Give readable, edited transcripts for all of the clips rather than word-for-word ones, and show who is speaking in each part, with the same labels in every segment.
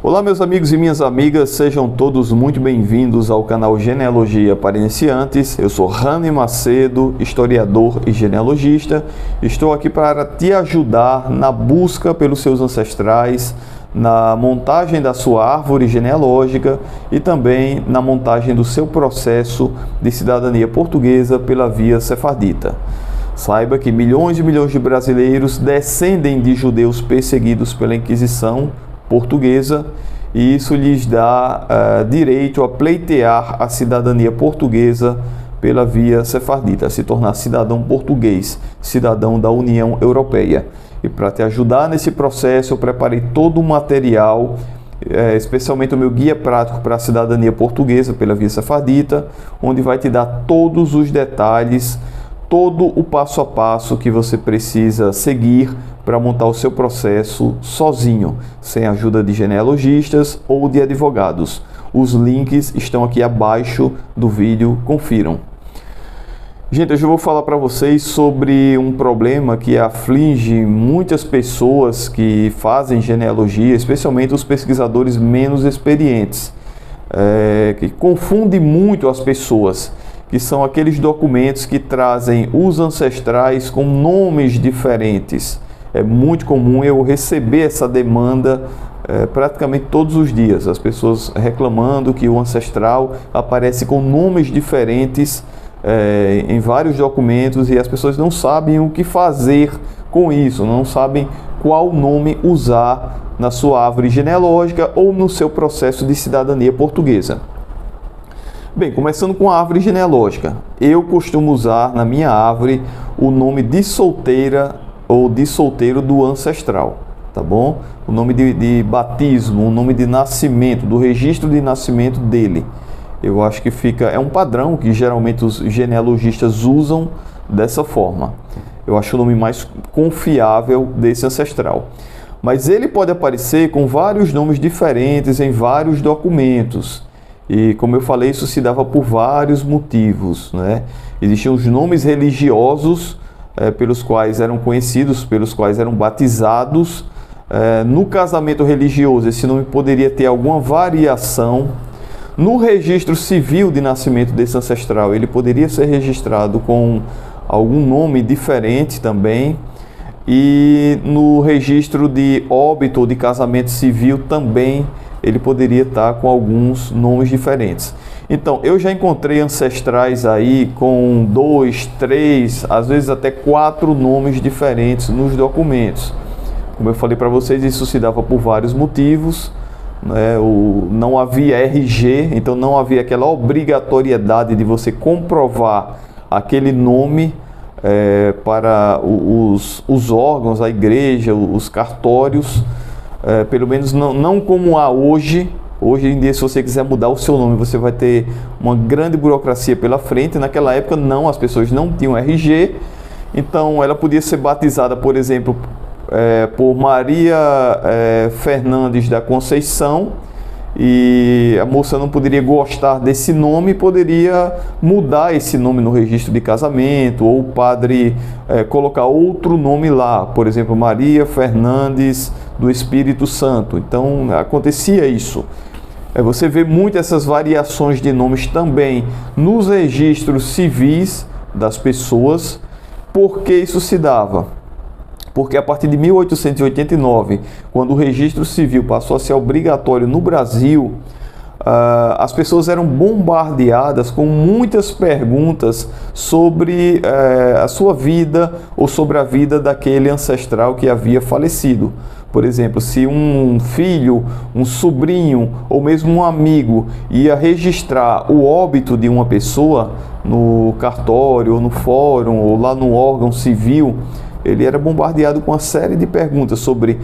Speaker 1: Olá meus amigos e minhas amigas, sejam todos muito bem-vindos ao canal Genealogia para Iniciantes. Eu sou Rani Macedo, historiador e genealogista. Estou aqui para te ajudar na busca pelos seus ancestrais, na montagem da sua árvore genealógica e também na montagem do seu processo de cidadania portuguesa pela via sefardita. Saiba que milhões e milhões de brasileiros descendem de judeus perseguidos pela Inquisição portuguesa e isso lhes dá direito a pleitear a cidadania portuguesa pela via sefardita, a se tornar cidadão português, cidadão da União Europeia. E para te ajudar nesse processo, eu preparei todo o material, especialmente o meu guia prático para a cidadania portuguesa pela via sefardita, onde vai te dar todos os detalhes, todo o passo a passo que você precisa seguir para montar o seu processo sozinho, sem a ajuda de genealogistas ou de advogados. Os links estão aqui abaixo do vídeo, confiram. Gente, hoje eu vou falar para vocês sobre um problema que aflige muitas pessoas que fazem genealogia, especialmente os pesquisadores menos experientes, que confunde muito as pessoas, que são aqueles documentos que trazem os ancestrais com nomes diferentes. É muito comum eu receber essa demanda praticamente todos os dias, as pessoas reclamando que o ancestral aparece com nomes diferentes em vários documentos e as pessoas não sabem o que fazer com isso, não sabem qual nome usar na sua árvore genealógica ou no seu processo de cidadania portuguesa. Bem, começando com a árvore genealógica, eu costumo usar na minha árvore o nome de solteira ou de solteiro do ancestral, tá bom? O nome de batismo, o nome de nascimento, do registro de nascimento dele. Eu acho que é um padrão que geralmente os genealogistas usam dessa forma. Eu acho o nome mais confiável desse ancestral. Mas ele pode aparecer com vários nomes diferentes em vários documentos. E como eu falei, isso se dava por vários motivos, né? Existiam os nomes religiosos pelos quais eram conhecidos, pelos quais eram batizados. No casamento religioso, esse nome poderia ter alguma variação. No registro civil de nascimento desse ancestral, ele poderia ser registrado com algum nome diferente também. E no registro de óbito ou de casamento civil também, ele poderia estar com alguns nomes diferentes. Então, eu já encontrei ancestrais aí com 2, 3, às vezes até 4 nomes diferentes nos documentos. Como eu falei para vocês, isso se dava por vários motivos, né? Não havia RG, então não havia aquela obrigatoriedade de você comprovar aquele nome para os órgãos, a igreja, os cartórios. Pelo menos não como há hoje. Hoje em dia, se você quiser mudar o seu nome, você vai ter uma grande burocracia pela frente. Naquela época, não, as pessoas não tinham RG. Então, ela podia ser batizada, por exemplo, por Maria Fernandes da Conceição. E a moça não poderia gostar desse nome e poderia mudar esse nome no registro de casamento, ou o padre colocar outro nome lá, por exemplo, Maria Fernandes do Espírito Santo. Então acontecia isso. Você vê muito essas variações de nomes também nos registros civis das pessoas. Por que isso se dava? Porque a partir de 1889, quando o registro civil passou a ser obrigatório no Brasil, as pessoas eram bombardeadas com muitas perguntas sobre a sua vida ou sobre a vida daquele ancestral que havia falecido. Por exemplo, se um filho, um sobrinho ou mesmo um amigo ia registrar o óbito de uma pessoa no cartório, ou no fórum, ou lá no órgão civil, ele era bombardeado com uma série de perguntas sobre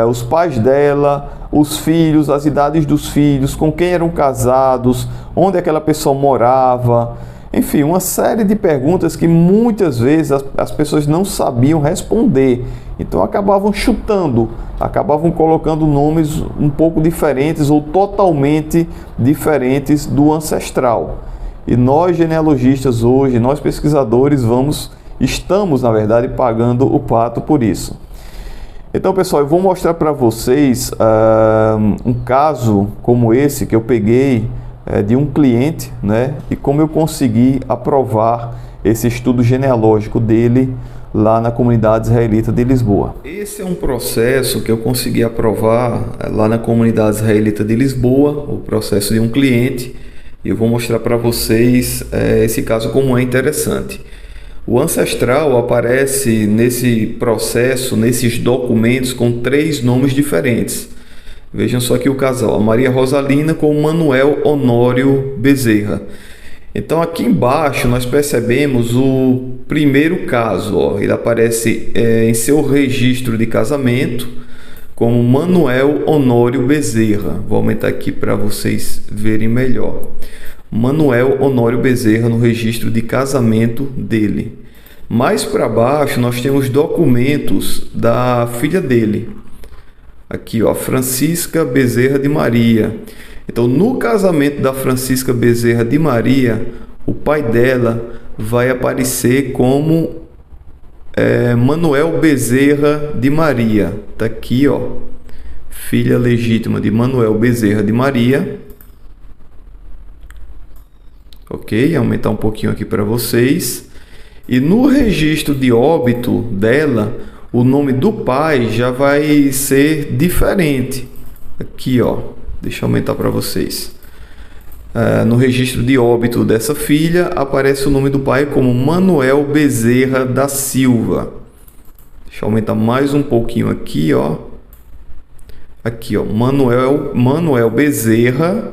Speaker 1: os pais dela, os filhos, as idades dos filhos, com quem eram casados, onde aquela pessoa morava. Enfim, uma série de perguntas que muitas vezes as pessoas não sabiam responder. Então acabavam chutando, acabavam colocando nomes um pouco diferentes ou totalmente diferentes do ancestral. E nós genealogistas hoje, nós pesquisadores, estamos na verdade pagando o pato por isso. Então, pessoal, eu vou mostrar para vocês um caso como esse que eu peguei de um cliente, né? E como eu consegui aprovar esse estudo genealógico dele lá na comunidade israelita de Lisboa. Esse é um processo que eu consegui aprovar lá na comunidade israelita de Lisboa, o processo de um cliente. E eu vou mostrar para vocês esse caso como é interessante. O ancestral aparece nesse processo, nesses documentos, com 3 nomes diferentes. Vejam só aqui o casal, a Maria Rosalina com o Manuel Honório Bezerra. Então aqui embaixo nós percebemos o primeiro caso, ó, ele aparece em seu registro de casamento como Manuel Honório Bezerra. Vou aumentar aqui para vocês verem melhor. Manuel Honório Bezerra no registro de casamento dele. Mais para baixo nós temos documentos da filha dele. Aqui, ó, Francisca Bezerra de Maria. Então, no casamento da Francisca Bezerra de Maria, o pai dela vai aparecer como Manuel Bezerra de Maria. Tá aqui, ó, filha legítima de Manuel Bezerra de Maria. Ok, aumentar um pouquinho aqui para vocês. E no registro de óbito dela, o nome do pai já vai ser diferente. Aqui, ó, deixa eu aumentar para vocês. No registro de óbito dessa filha, aparece o nome do pai como Manuel Bezerra da Silva. Deixa eu aumentar mais um pouquinho aqui, ó. Aqui, ó, Manuel Bezerra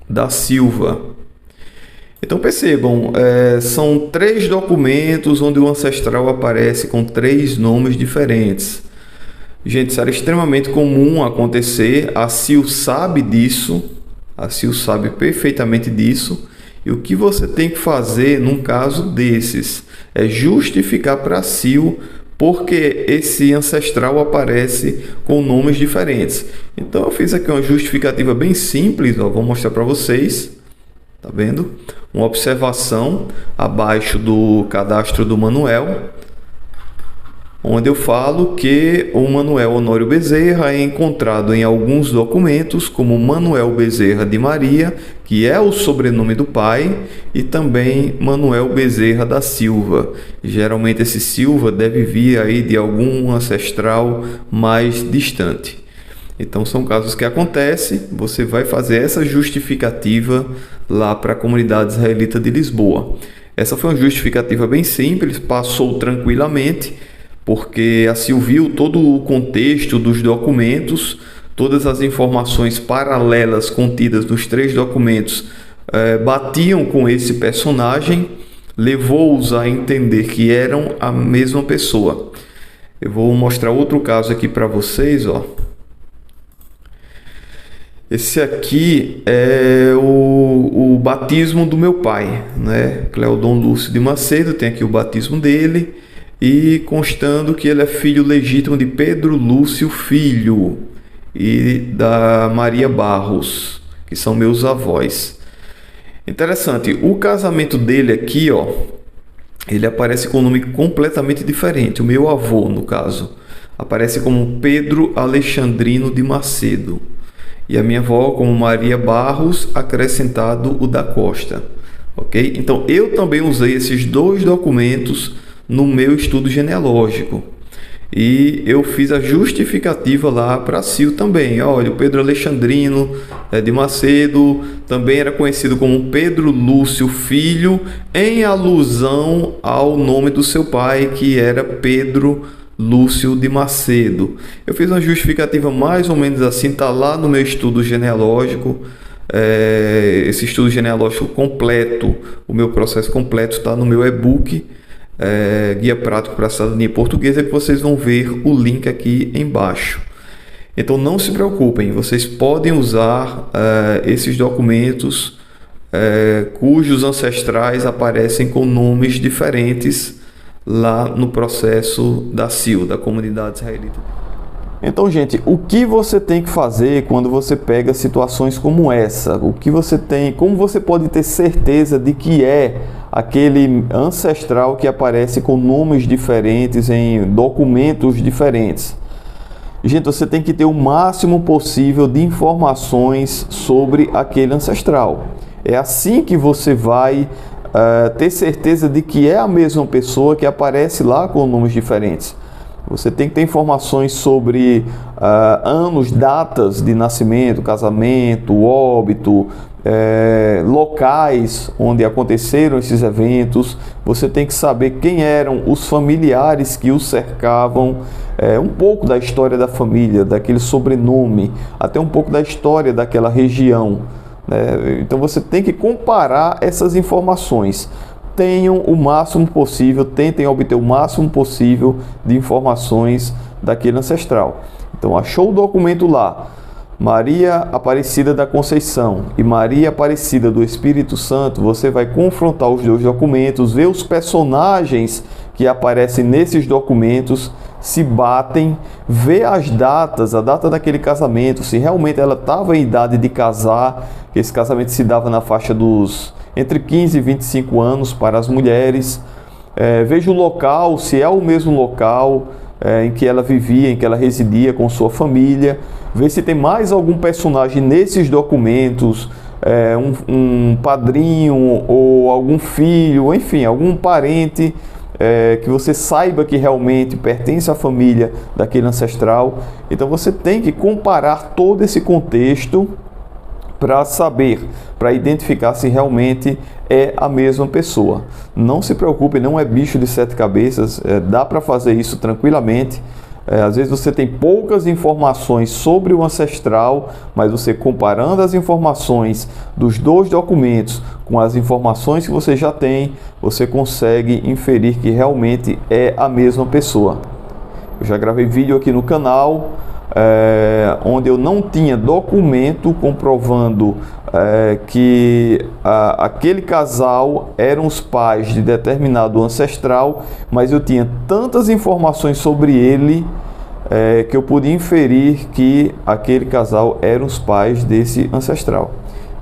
Speaker 1: da Silva. Então percebam, são 3 documentos onde o ancestral aparece com 3 nomes diferentes. Gente, isso era extremamente comum acontecer, a Sil sabe disso, a Sil sabe perfeitamente disso, e o que você tem que fazer num caso desses é justificar para a Sil porque esse ancestral aparece com nomes diferentes. Então eu fiz aqui uma justificativa bem simples, ó, vou mostrar para vocês, tá vendo? Uma observação abaixo do cadastro do Manuel, onde eu falo que o Manuel Honório Bezerra é encontrado em alguns documentos como Manuel Bezerra de Maria, que é o sobrenome do pai, e também Manuel Bezerra da Silva. Geralmente esse Silva deve vir aí de algum ancestral mais distante. Então são casos que acontecem, você vai fazer essa justificativa lá para a comunidade israelita de Lisboa. Essa foi uma justificativa bem simples, passou tranquilamente, porque a Sil viu todo o contexto dos documentos, todas as informações paralelas contidas nos 3 documentos batiam com esse personagem, levou-os a entender que eram a mesma pessoa. Eu vou mostrar outro caso aqui para vocês, ó. Esse aqui é o batismo do meu pai, né? Cleodon Lúcio de Macedo, tem aqui o batismo dele, e constando que ele é filho legítimo de Pedro Lúcio Filho e da Maria Barros, que são meus avós. Interessante, o casamento dele aqui, ó, ele aparece com um nome completamente diferente. O meu avô, no caso, aparece como Pedro Alexandrino de Macedo. E a minha avó como Maria Barros, acrescentado o da Costa. Ok? Então, eu também usei esses 2 documentos no meu estudo genealógico. E eu fiz a justificativa lá para a Sil também. Olha, o Pedro Alexandrino de Macedo também era conhecido como Pedro Lúcio Filho, em alusão ao nome do seu pai, que era Pedro Lúcio de Macedo. Eu fiz uma justificativa mais ou menos assim, está lá no meu estudo genealógico. Esse estudo genealógico completo, o meu processo completo está no meu e-book, Guia Prático para a Cidadania Portuguesa, que vocês vão ver o link aqui embaixo. Então não se preocupem, vocês podem usar esses documentos cujos ancestrais aparecem com nomes diferentes lá no processo da Sil, da comunidade israelita. Então, gente, o que você tem que fazer quando você pega situações como essa? O que você tem, como você pode ter certeza de que é aquele ancestral que aparece com nomes diferentes em documentos diferentes. Gente, você tem que ter o máximo possível de informações sobre aquele ancestral. É assim que você vai ter certeza de que é a mesma pessoa que aparece lá com nomes diferentes. Você tem que ter informações sobre anos, datas de nascimento, casamento, óbito, locais onde aconteceram esses eventos. Você tem que saber quem eram os familiares que o cercavam, um pouco da história da família, daquele sobrenome, até um pouco da história daquela região. Então você tem que comparar essas informações. Tenham o máximo possível, tentem obter o máximo possível de informações daquele ancestral. Então achou o documento lá, Maria Aparecida da Conceição e Maria Aparecida do Espírito Santo, você vai confrontar os dois documentos, ver os personagens que aparecem nesses documentos, se batem, ver as datas, a data daquele casamento, se realmente ela estava em idade de casar, que esse casamento se dava na faixa dos entre 15 e 25 anos para as mulheres. Veja o local, se é o mesmo local em que ela vivia, em que ela residia com sua família. Vê se tem mais algum personagem nesses documentos, um padrinho ou algum filho, enfim, algum parente que você saiba que realmente pertence à família daquele ancestral. Então você tem que comparar todo esse contexto para saber, para identificar se realmente é a mesma pessoa. Não se preocupe, não é bicho de sete cabeças, dá para fazer isso tranquilamente. Às vezes você tem poucas informações sobre o ancestral, mas você comparando as informações dos dois documentos com as informações que você já tem, você consegue inferir que realmente é a mesma pessoa. Eu já gravei vídeo aqui no canal onde eu não tinha documento comprovando que aquele casal eram os pais de determinado ancestral, mas eu tinha tantas informações sobre ele que eu podia inferir que aquele casal eram os pais desse ancestral.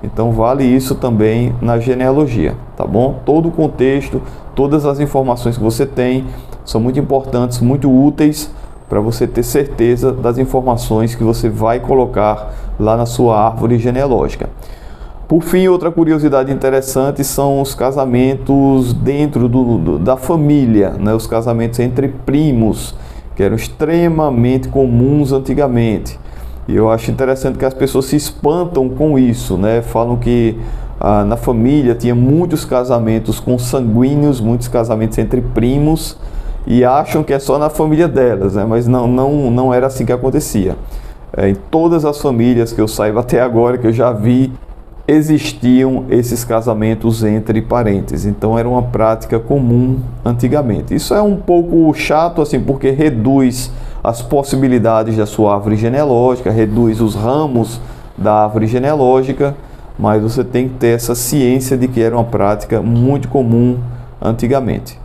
Speaker 1: Então vale isso também na genealogia, tá bom? Todo o contexto, todas as informações que você tem são muito importantes, muito úteis para você ter certeza das informações que você vai colocar lá na sua árvore genealógica. Por fim, outra curiosidade interessante são os casamentos dentro da família, né? Os casamentos entre primos, que eram extremamente comuns antigamente. E eu acho interessante que as pessoas se espantam com isso, né? Falam que na família tinha muitos casamentos consanguíneos, muitos casamentos entre primos, e acham que é só na família delas, né? Mas não era assim que acontecia. Em todas as famílias que eu saiba até agora, que eu já vi, existiam esses casamentos entre parentes. Então era uma prática comum antigamente. Isso é um pouco chato, assim, porque reduz as possibilidades da sua árvore genealógica, reduz os ramos da árvore genealógica, mas você tem que ter essa ciência de que era uma prática muito comum antigamente.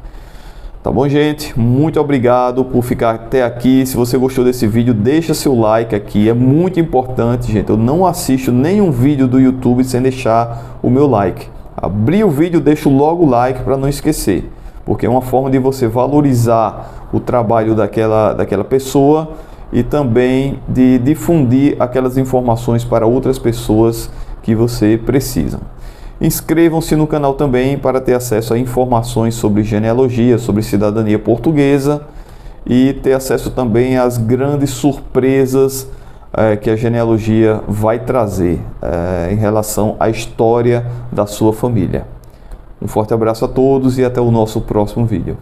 Speaker 1: Tá bom, gente? Muito obrigado por ficar até aqui. Se você gostou desse vídeo, deixa seu like aqui. É muito importante, gente. Eu não assisto nenhum vídeo do YouTube sem deixar o meu like. Abri o vídeo, deixo logo o like para não esquecer. Porque é uma forma de você valorizar o trabalho daquela pessoa e também de difundir aquelas informações para outras pessoas que você precisa. Inscrevam-se no canal também para ter acesso a informações sobre genealogia, sobre cidadania portuguesa e ter acesso também às grandes surpresas que a genealogia vai trazer em relação à história da sua família. Um forte abraço a todos e até o nosso próximo vídeo.